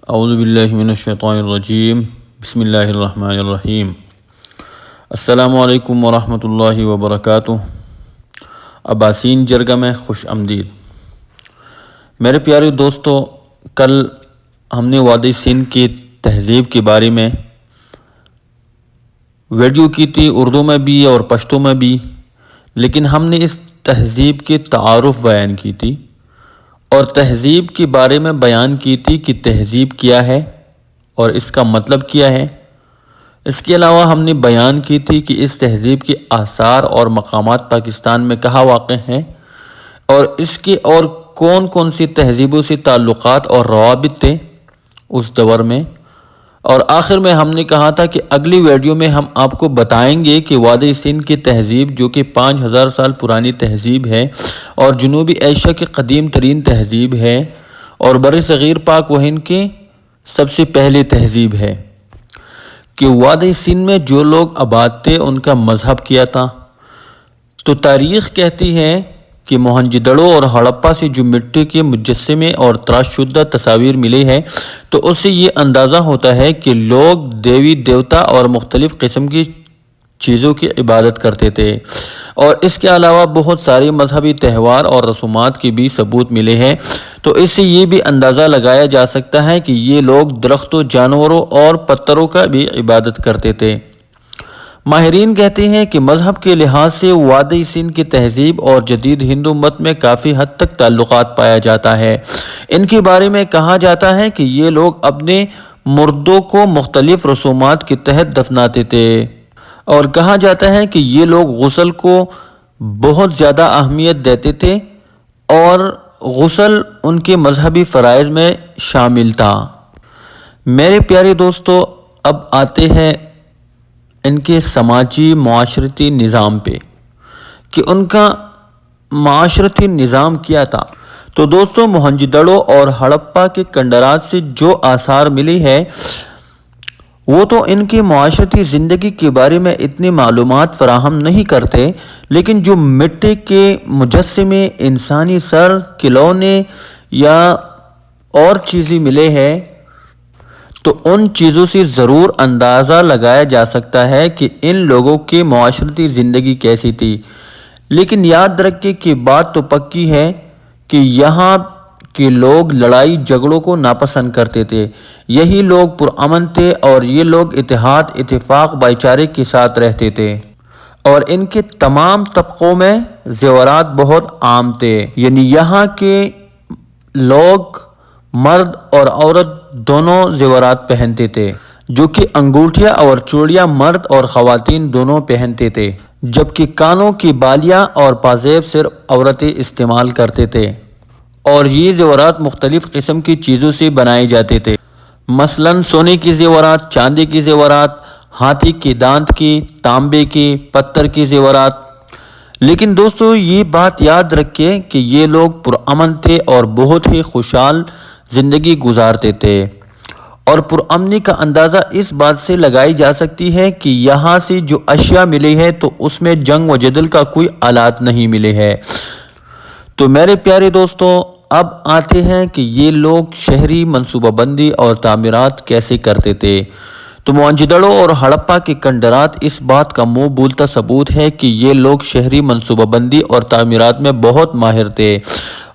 اعوذ باللہ من الشیطان الرجیم بسم اللہ الرحمن الرحیم السلام علیکم ورحمۃ اللہ وبرکاتہ۔ اباسین جرگہ میں خوش آمدید۔ میرے پیارے دوستو، کل ہم نے وادی سندھ کی تہذیب کے بارے میں ویڈیو کی تھی، اردو میں بھی اور پشتو میں بھی، لیکن ہم نے اس تہذیب کے تعارف بیان کی تھی اور تہذیب کے بارے میں بیان کی تھی کہ تہذیب کیا ہے اور اس کا مطلب کیا ہے۔ اس کے علاوہ ہم نے بیان کی تھی کہ اس تہذیب کے آثار اور مقامات پاکستان میں کہاں واقع ہیں اور اس کے اور کون کون سی تہذیبوں سے تعلقات اور روابط تھے اس دور میں۔ اور آخر میں ہم نے کہا تھا کہ اگلی ویڈیو میں ہم آپ کو بتائیں گے کہ وادی سندھ کی تہذیب، جو کہ 5000 سال پرانی تہذیب ہے اور جنوبی ایشیا کی قدیم ترین تہذیب ہے اور بر صغیر پاک و ہند کی سب سے پہلی تہذیب ہے، کہ وادی سندھ میں جو لوگ آباد تھے ان کا مذہب کیا تھا۔ تو تاریخ کہتی ہے کہ موہنجودڑو اور ہڑپا سے جو مٹی کے مجسمے اور تراش شدہ تصاویر ملے ہیں، تو اس سے یہ اندازہ ہوتا ہے کہ لوگ دیوی دیوتا اور مختلف قسم کی چیزوں کی عبادت کرتے تھے، اور اس کے علاوہ بہت سارے مذہبی تہوار اور رسومات کے بھی ثبوت ملے ہیں۔ تو اس سے یہ بھی اندازہ لگایا جا سکتا ہے کہ یہ لوگ درختوں، جانوروں اور پتھروں کا بھی عبادت کرتے تھے۔ ماہرین کہتے ہیں کہ مذہب کے لحاظ سے وادی سندھ کی تہذیب اور جدید ہندو مت میں کافی حد تک تعلقات پایا جاتا ہے۔ ان کے بارے میں کہا جاتا ہے کہ یہ لوگ اپنے مردوں کو مختلف رسومات کے تحت دفناتے تھے، اور کہا جاتا ہے کہ یہ لوگ غسل کو بہت زیادہ اہمیت دیتے تھے اور غسل ان کے مذہبی فرائض میں شامل تھا۔ میرے پیارے دوستو، اب آتے ہیں ان کے سماجی معاشرتی نظام پہ کہ ان کا معاشرتی نظام کیا تھا۔ تو دوستو، موہنجودڑو اور ہڑپا کے کنڈرات سے جو آثار ملی ہے وہ تو ان کی معاشرتی زندگی کے بارے میں اتنی معلومات فراہم نہیں کرتے، لیکن جو مٹی کے مجسمے، انسانی سر، کھلونے یا اور چیزیں ملے ہیں، تو ان چیزوں سے ضرور اندازہ لگایا جا سکتا ہے کہ ان لوگوں کی معاشرتی زندگی کیسی تھی۔ لیکن یاد رکھیں کہ بات تو پکی ہے کہ یہاں کے لوگ لڑائی جھگڑوں کو ناپسند کرتے تھے، یہی لوگ پرامن تھے اور یہ لوگ اتحاد، اتفاق، بھائی چارے کے ساتھ رہتے تھے، اور ان کے تمام طبقوں میں زیورات بہت عام تھے۔ یعنی یہاں کے لوگ مرد اور عورت دونوں زیورات پہنتے تھے، جو کہ انگوٹھیاں اور چوڑیاں مرد اور خواتین دونوں پہنتے تھے، جبکہ کانوں کی بالیاں اور پازیب صرف عورتیں استعمال کرتے تھے، اور یہ زیورات مختلف قسم کی چیزوں سے بنائے جاتے تھے، مثلاً سونے کی زیورات، چاندی کی زیورات، ہاتھی کے دانت کی، تانبے کے، پتھر کے زیورات۔ لیکن دوستو، یہ بات یاد رکھیں کہ یہ لوگ پرامن تھے اور بہت ہی خوشحال زندگی گزارتے تھے، اور پرامنی کا اندازہ اس بات سے لگائی جا سکتی ہے کہ یہاں سے جو اشیاء ملی ہے تو اس میں جنگ و جدل کا کوئی آلات نہیں ملے ہیں۔ تو میرے پیارے دوستو، اب آتے ہیں کہ یہ لوگ شہری منصوبہ بندی اور تعمیرات کیسے کرتے تھے۔ تو موہنجودڑو اور ہڑپا کے کنڈرات اس بات کا منہ بولتا ثبوت ہے کہ یہ لوگ شہری منصوبہ بندی اور تعمیرات میں بہت ماہر تھے،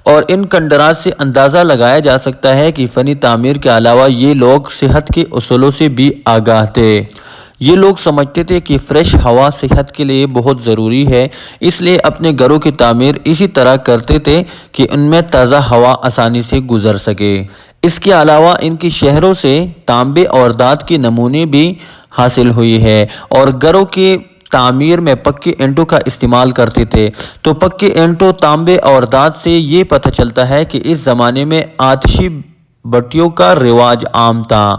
اور ان کنڈرات سے اندازہ لگایا جا سکتا ہے کہ فنی تعمیر کے علاوہ یہ لوگ صحت کے اصولوں سے بھی آگاہ تھے۔ یہ لوگ سمجھتے تھے کہ فریش ہوا صحت کے لیے بہت ضروری ہے، اس لیے اپنے گھروں کی تعمیر اسی طرح کرتے تھے کہ ان میں تازہ ہوا آسانی سے گزر سکے۔ اس کے علاوہ ان کے شہروں سے تانبے اور دھات کے نمونے بھی حاصل ہوئی ہے، اور گھروں کی تعمیر میں پکے اینٹوں کا استعمال کرتے تھے۔ تو پکے اینٹوں، تانبے اور دھات سے یہ پتہ چلتا ہے کہ اس زمانے میں آتشی بٹیوں کا رواج عام تھا۔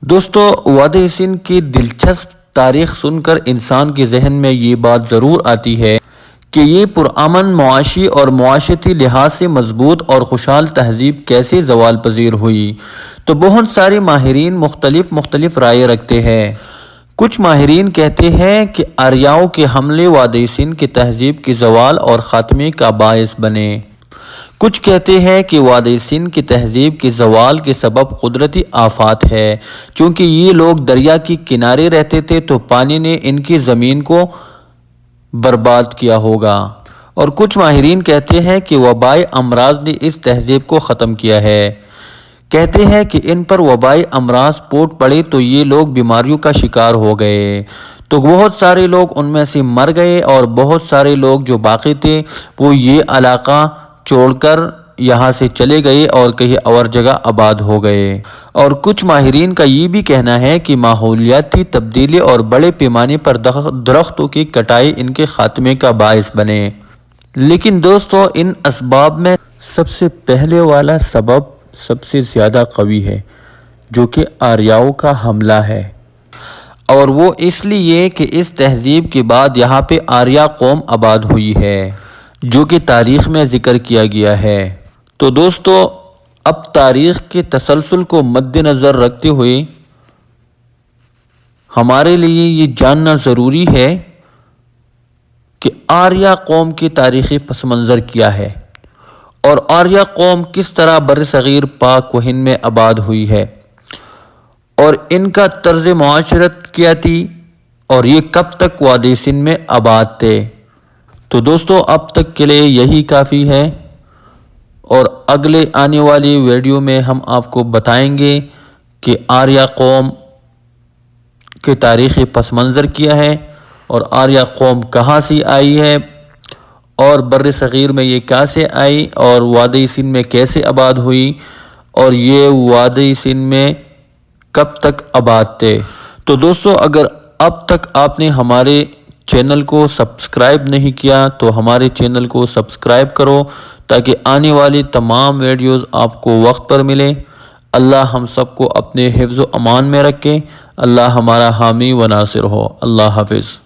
دوستو، وادی سندھ کی دلچسپ تاریخ سن کر انسان کے ذہن میں یہ بات ضرور آتی ہے کہ یہ پرامن معاشی اور معاشرتی لحاظ سے مضبوط اور خوشحال تہذیب کیسے زوال پذیر ہوئی۔ تو بہت سارے ماہرین مختلف رائے رکھتے ہیں۔ کچھ ماہرین کہتے ہیں کہ آریاؤں کے حملے وادی سندھ کی تہذیب کے زوال اور خاتمے کا باعث بنے۔ کچھ کہتے ہیں کہ وادی سندھ کی تہذیب کے زوال کے سبب قدرتی آفات ہے، چونکہ یہ لوگ دریا کے کنارے رہتے تھے تو پانی نے ان کی زمین کو برباد کیا ہوگا، اور کچھ ماہرین کہتے ہیں کہ وبائی امراض نے اس تہذیب کو ختم کیا ہے۔ کہتے ہیں کہ ان پر وبائی امراض پھوٹ پڑے تو یہ لوگ بیماریوں کا شکار ہو گئے، تو بہت سارے لوگ ان میں سے مر گئے، اور بہت سارے لوگ جو باقی تھے وہ یہ علاقہ چھوڑ کر یہاں سے چلے گئے اور کہیں اور جگہ آباد ہو گئے۔ اور کچھ ماہرین کا یہ بھی کہنا ہے کہ ماحولیاتی تبدیلی اور بڑے پیمانے پر درختوں کی کٹائی ان کے خاتمے کا باعث بنے۔ لیکن دوستو، ان اسباب میں سب سے پہلے والا سبب سب سے زیادہ قوی ہے، جو کہ آریاؤں کا حملہ ہے، اور وہ اس لیے کہ اس تہذیب کے بعد یہاں پہ آریہ قوم آباد ہوئی ہے، جو کہ تاریخ میں ذکر کیا گیا ہے۔ تو دوستو، اب تاریخ کے تسلسل کو مد نظر رکھتے ہوئے ہمارے لیے یہ جاننا ضروری ہے کہ آریہ قوم کی تاریخی پس منظر کیا ہے، اور آریہ قوم کس طرح برصغیر پاک و ہند میں آباد ہوئی ہے، اور ان کا طرز معاشرت کیا تھی، اور یہ کب تک وادی سندھ میں آباد تھے۔ تو دوستو، اب تک کے لیے یہی کافی ہے، اور اگلے آنے والی ویڈیو میں ہم آپ کو بتائیں گے کہ آریہ قوم کے تاریخی پس منظر کیا ہے، اور آریہ قوم کہاں سے آئی ہے، اور بر صغیر میں یہ کیسے آئی، اور وادی سندھ میں کیسے آباد ہوئی، اور یہ وادی سندھ میں کب تک آباد تھے۔ تو دوستو، اگر اب تک آپ نے ہمارے چینل کو سبسکرائب نہیں کیا تو ہمارے چینل کو سبسکرائب کرو، تاکہ آنے والی تمام ویڈیوز آپ کو وقت پر ملیں۔ اللہ ہم سب کو اپنے حفظ و امان میں رکھے۔ اللہ ہمارا حامی و ناصر ہو۔ اللہ حافظ۔